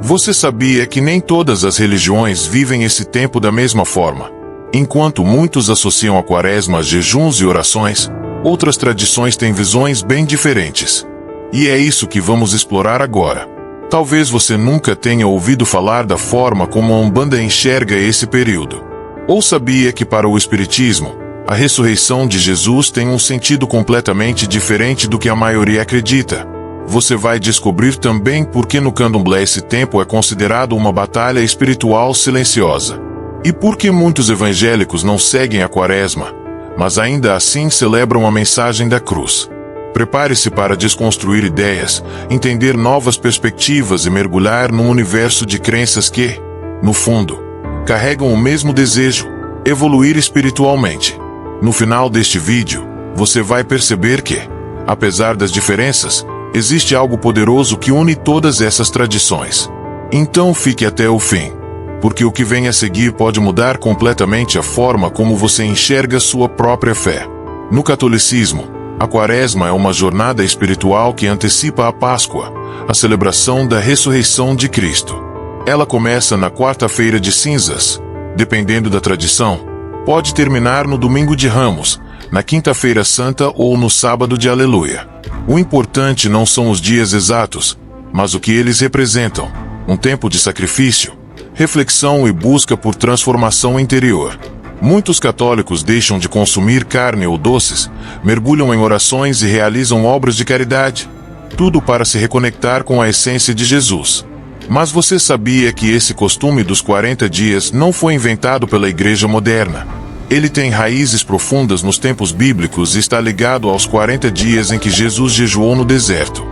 Você sabia que nem todas as religiões vivem esse tempo da mesma forma? Enquanto muitos associam a Quaresma a jejuns e orações, outras tradições têm visões bem diferentes. E é isso que vamos explorar agora. Talvez você nunca tenha ouvido falar da forma como a Umbanda enxerga esse período. Ou sabia que para o Espiritismo, a ressurreição de Jesus tem um sentido completamente diferente do que a maioria acredita. Você vai descobrir também por que no Candomblé esse tempo é considerado uma batalha espiritual silenciosa. E por que muitos evangélicos não seguem a Quaresma, mas ainda assim celebram a mensagem da cruz. Prepare-se para desconstruir ideias, entender novas perspectivas e mergulhar num universo de crenças que, no fundo, carregam o mesmo desejo: evoluir espiritualmente. No final deste vídeo, você vai perceber que, apesar das diferenças, existe algo poderoso que une todas essas tradições. Então fique até o fim, porque o que vem a seguir pode mudar completamente a forma como você enxerga sua própria fé. No catolicismo, a Quaresma é uma jornada espiritual que antecipa a Páscoa, a celebração da ressurreição de Cristo. Ela começa na quarta-feira de cinzas, dependendo da tradição, pode terminar no domingo de Ramos, na quinta-feira santa ou no sábado de Aleluia. O importante não são os dias exatos, mas o que eles representam: um tempo de sacrifício, reflexão e busca por transformação interior. Muitos católicos deixam de consumir carne ou doces, mergulham em orações e realizam obras de caridade, tudo para se reconectar com a essência de Jesus. Mas você sabia que esse costume dos 40 dias não foi inventado pela Igreja moderna? Ele tem raízes profundas nos tempos bíblicos e está ligado aos 40 dias em que Jesus jejuou no deserto.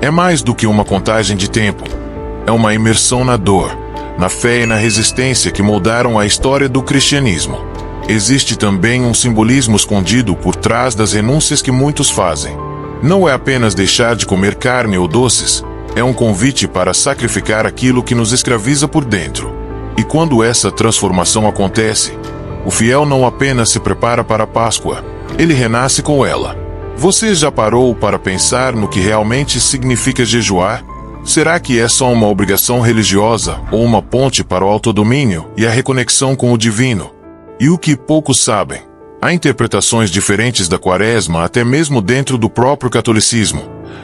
É mais do que uma contagem de tempo. É uma imersão na dor, na fé e na resistência que moldaram a história do cristianismo. Existe também um simbolismo escondido por trás das renúncias que muitos fazem. Não é apenas deixar de comer carne ou doces, é um convite para sacrificar aquilo que nos escraviza por dentro. E quando essa transformação acontece, o fiel não apenas se prepara para a Páscoa, ele renasce com ela. Você já parou para pensar no que realmente significa jejuar? Será que é só uma obrigação religiosa ou uma ponte para o autodomínio e a reconexão com o divino? E o que poucos sabem: há interpretações diferentes da Quaresma até mesmo dentro do próprio catolicismo.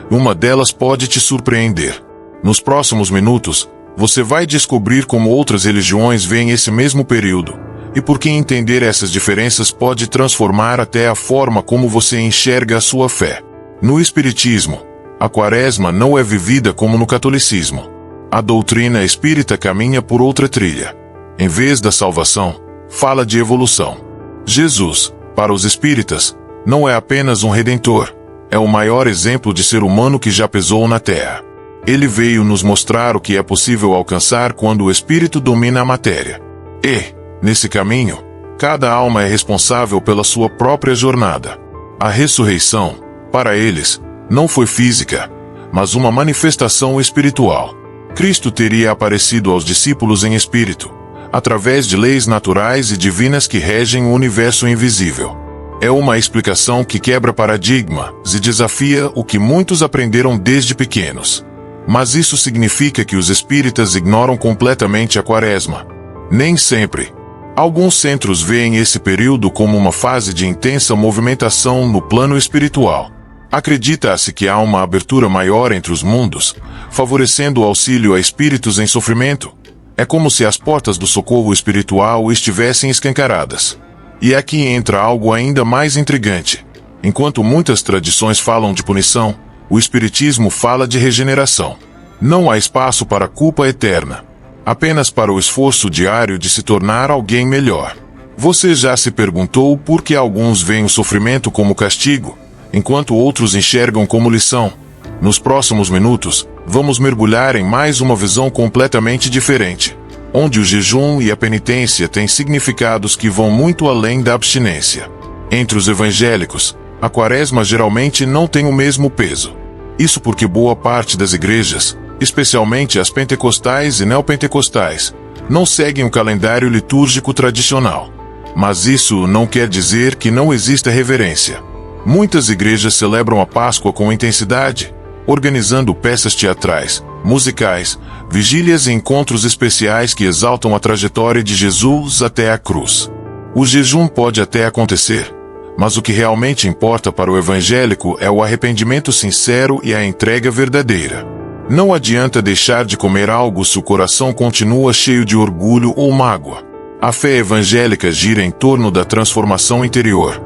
Uma delas pode te surpreender. Nos próximos minutos, você vai descobrir como outras religiões veem esse mesmo período, e por que entender essas diferenças pode transformar até a forma como você enxerga a sua fé. No Espiritismo, a Quaresma não é vivida como no catolicismo. A doutrina espírita caminha por outra trilha. Em vez da salvação, fala de evolução. Jesus, para os espíritas, não é apenas um redentor, é o maior exemplo de ser humano que já pisou na Terra. Ele veio nos mostrar o que é possível alcançar quando o espírito domina a matéria. E, nesse caminho, cada alma é responsável pela sua própria jornada. A ressurreição, para eles, não foi física, mas uma manifestação espiritual. Cristo teria aparecido aos discípulos em espírito, através de leis naturais e divinas que regem o universo invisível. É uma explicação que quebra paradigmas e desafia o que muitos aprenderam desde pequenos. Mas isso significa que os espíritas ignoram completamente a Quaresma? Nem sempre. Alguns centros veem esse período como uma fase de intensa movimentação no plano espiritual. Acredita-se que há uma abertura maior entre os mundos, favorecendo o auxílio a espíritos em sofrimento. É como se as portas do socorro espiritual estivessem escancaradas. E aqui entra algo ainda mais intrigante. Enquanto muitas tradições falam de punição, o Espiritismo fala de regeneração. Não há espaço para culpa eterna, apenas para o esforço diário de se tornar alguém melhor. Você já se perguntou por que alguns veem o sofrimento como castigo, enquanto outros enxergam como lição? Nos próximos minutos, vamos mergulhar em mais uma visão completamente diferente, onde o jejum e a penitência têm significados que vão muito além da abstinência. Entre os evangélicos, a Quaresma geralmente não tem o mesmo peso. Isso porque boa parte das igrejas, especialmente as pentecostais e neopentecostais, não seguem o calendário litúrgico tradicional. Mas isso não quer dizer que não exista reverência. Muitas igrejas celebram a Páscoa com intensidade, organizando peças teatrais, musicais, vigílias e encontros especiais que exaltam a trajetória de Jesus até a cruz. O jejum pode até acontecer, mas o que realmente importa para o evangélico é o arrependimento sincero e a entrega verdadeira. Não adianta deixar de comer algo se o coração continua cheio de orgulho ou mágoa. A fé evangélica gira em torno da transformação interior,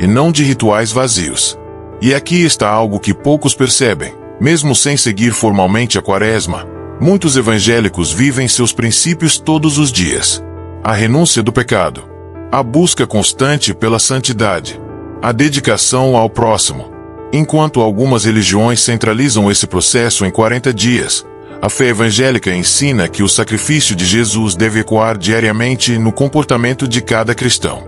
e não de rituais vazios. E aqui está algo que poucos percebem. Mesmo sem seguir formalmente a Quaresma, muitos evangélicos vivem seus princípios todos os dias. A renúncia do pecado, a busca constante pela santidade, a dedicação ao próximo. Enquanto algumas religiões centralizam esse processo em 40 dias, a fé evangélica ensina que o sacrifício de Jesus deve ecoar diariamente no comportamento de cada cristão.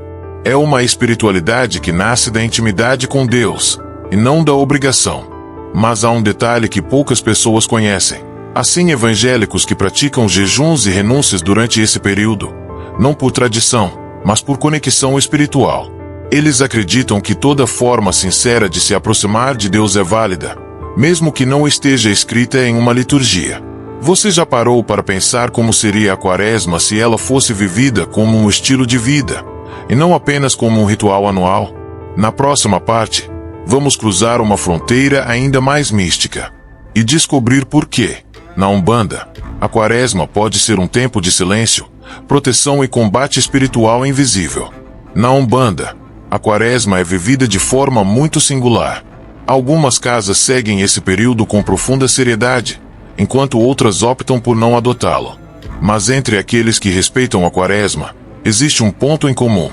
É uma espiritualidade que nasce da intimidade com Deus, e não da obrigação. Mas há um detalhe que poucas pessoas conhecem. Assim, evangélicos que praticam jejuns e renúncias durante esse período, não por tradição, mas por conexão espiritual. Eles acreditam que toda forma sincera de se aproximar de Deus é válida, mesmo que não esteja escrita em uma liturgia. Você já parou para pensar como seria a Quaresma se ela fosse vivida como um estilo de vida, e não apenas como um ritual anual? Na próxima parte, vamos cruzar uma fronteira ainda mais mística e descobrir por que, na Umbanda, a Quaresma pode ser um tempo de silêncio, proteção e combate espiritual invisível. Na Umbanda, a Quaresma é vivida de forma muito singular. Algumas casas seguem esse período com profunda seriedade, enquanto outras optam por não adotá-lo. Mas entre aqueles que respeitam a Quaresma, existe um ponto em comum: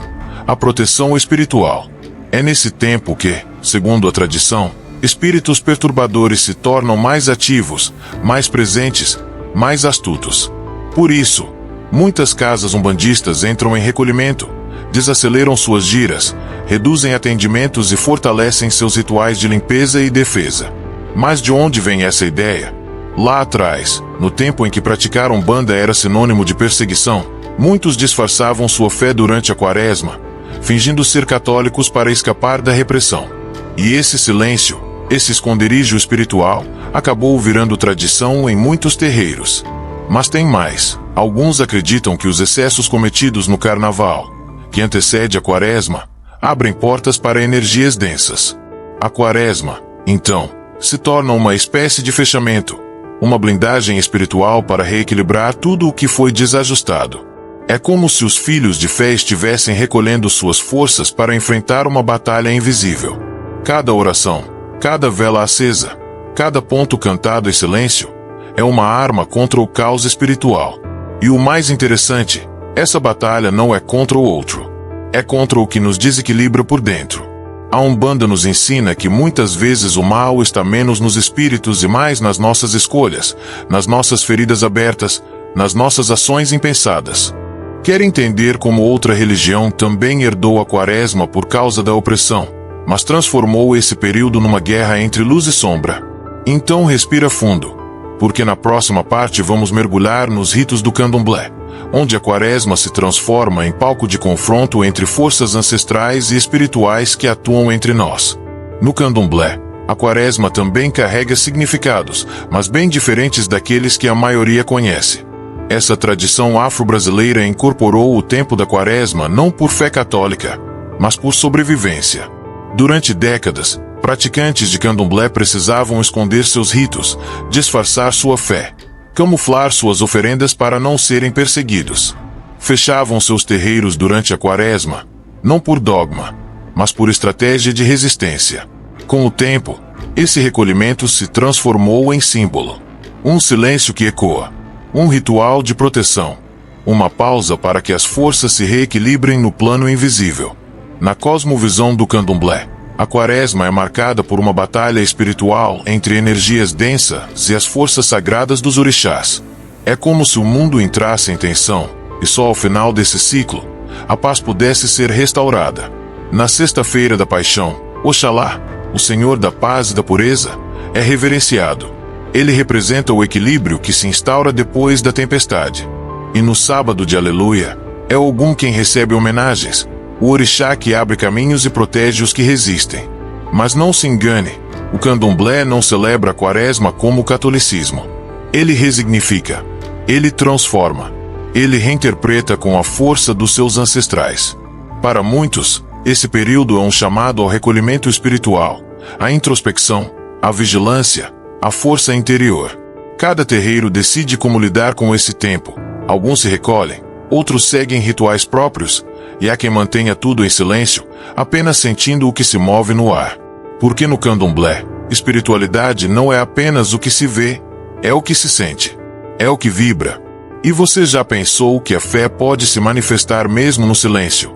a proteção espiritual. É nesse tempo que, segundo a tradição, espíritos perturbadores se tornam mais ativos, mais presentes, mais astutos. Por isso, muitas casas umbandistas entram em recolhimento, desaceleram suas giras, reduzem atendimentos e fortalecem seus rituais de limpeza e defesa. Mas de onde vem essa ideia? Lá atrás, no tempo em que praticar Umbanda era sinônimo de perseguição, muitos disfarçavam sua fé durante a Quaresma, fingindo ser católicos para escapar da repressão. E esse silêncio, esse esconderijo espiritual, acabou virando tradição em muitos terreiros. Mas tem mais. Alguns acreditam que os excessos cometidos no Carnaval, que antecede a Quaresma, abrem portas para energias densas. A Quaresma, então, se torna uma espécie de fechamento, uma blindagem espiritual para reequilibrar tudo o que foi desajustado. É como se os filhos de fé estivessem recolhendo suas forças para enfrentar uma batalha invisível. Cada oração, cada vela acesa, cada ponto cantado em silêncio, é uma arma contra o caos espiritual. E o mais interessante, essa batalha não é contra o outro. É contra o que nos desequilibra por dentro. A Umbanda nos ensina que muitas vezes o mal está menos nos espíritos e mais nas nossas escolhas, nas nossas feridas abertas, nas nossas ações impensadas. Quer entender como outra religião também herdou a Quaresma por causa da opressão, mas transformou esse período numa guerra entre luz e sombra? Então respira fundo, porque na próxima parte vamos mergulhar nos ritos do Candomblé, onde a Quaresma se transforma em palco de confronto entre forças ancestrais e espirituais que atuam entre nós. No Candomblé, a Quaresma também carrega significados, mas bem diferentes daqueles que a maioria conhece. Essa tradição afro-brasileira incorporou o tempo da Quaresma não por fé católica, mas por sobrevivência. Durante décadas, praticantes de Candomblé precisavam esconder seus ritos, disfarçar sua fé, camuflar suas oferendas para não serem perseguidos. Fechavam seus terreiros durante a Quaresma, não por dogma, mas por estratégia de resistência. Com o tempo, esse recolhimento se transformou em símbolo. Um silêncio que ecoa. Um ritual de proteção. Uma pausa para que as forças se reequilibrem no plano invisível. Na cosmovisão do Candomblé, a Quaresma é marcada por uma batalha espiritual entre energias densas e as forças sagradas dos orixás. É como se o mundo entrasse em tensão, e só ao final desse ciclo, a paz pudesse ser restaurada. Na Sexta-feira da Paixão, Oxalá, o Senhor da Paz e da Pureza, é reverenciado. Ele representa o equilíbrio que se instaura depois da tempestade. E no sábado de Aleluia, é Ogum quem recebe homenagens, o orixá que abre caminhos e protege os que resistem. Mas não se engane, o Candomblé não celebra a Quaresma como o catolicismo. Ele resignifica. Ele transforma. Ele reinterpreta com a força dos seus ancestrais. Para muitos, esse período é um chamado ao recolhimento espiritual, à introspecção, à vigilância, à força interior. Cada terreiro decide como lidar com esse tempo. Alguns se recolhem, outros seguem rituais próprios, e há quem mantenha tudo em silêncio, apenas sentindo o que se move no ar. Porque no candomblé, espiritualidade não é apenas o que se vê, é o que se sente, é o que vibra. E você já pensou que a fé pode se manifestar mesmo no silêncio?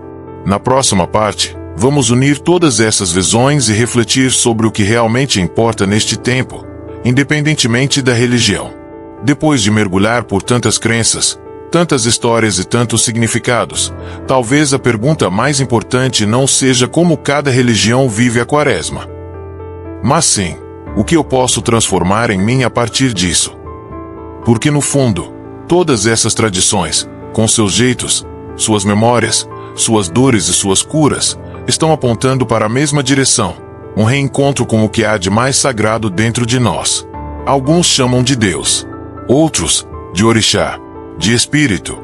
Na próxima parte, vamos unir todas essas visões e refletir sobre o que realmente importa neste tempo, independentemente da religião. Depois de mergulhar por tantas crenças, tantas histórias e tantos significados, talvez a pergunta mais importante não seja como cada religião vive a Quaresma, mas sim, o que eu posso transformar em mim a partir disso? Porque no fundo, todas essas tradições, com seus jeitos, suas memórias, suas dores e suas curas, estão apontando para a mesma direção, um reencontro com o que há de mais sagrado dentro de nós. Alguns chamam de Deus, outros, de orixá, de espírito,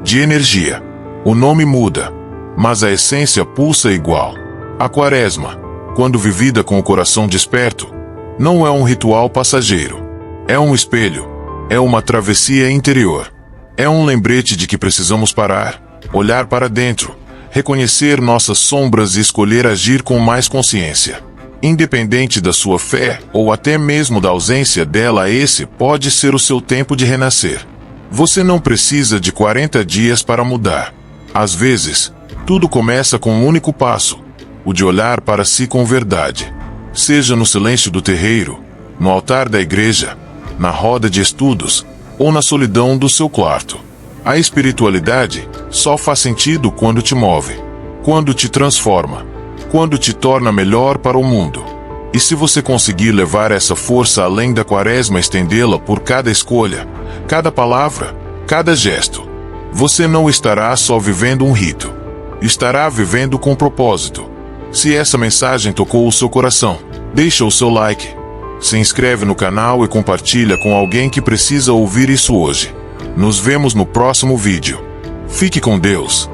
de energia. O nome muda, mas a essência pulsa igual. A Quaresma, quando vivida com o coração desperto, não é um ritual passageiro. É um espelho, é uma travessia interior. É um lembrete de que precisamos parar, olhar para dentro, reconhecer nossas sombras e escolher agir com mais consciência. Independente da sua fé, ou até mesmo da ausência dela, esse pode ser o seu tempo de renascer. Você não precisa de 40 dias para mudar. Às vezes, tudo começa com um único passo, o de olhar para si com verdade. Seja no silêncio do terreiro, no altar da igreja, na roda de estudos, ou na solidão do seu quarto. A espiritualidade só faz sentido quando te move, quando te transforma, quando te torna melhor para o mundo. E se você conseguir levar essa força além da Quaresma, estendê-la por cada escolha, cada palavra, cada gesto, você não estará só vivendo um rito. Estará vivendo com propósito. Se essa mensagem tocou o seu coração, deixa o seu like, se inscreve no canal e compartilha com alguém que precisa ouvir isso hoje. Nos vemos no próximo vídeo. Fique com Deus.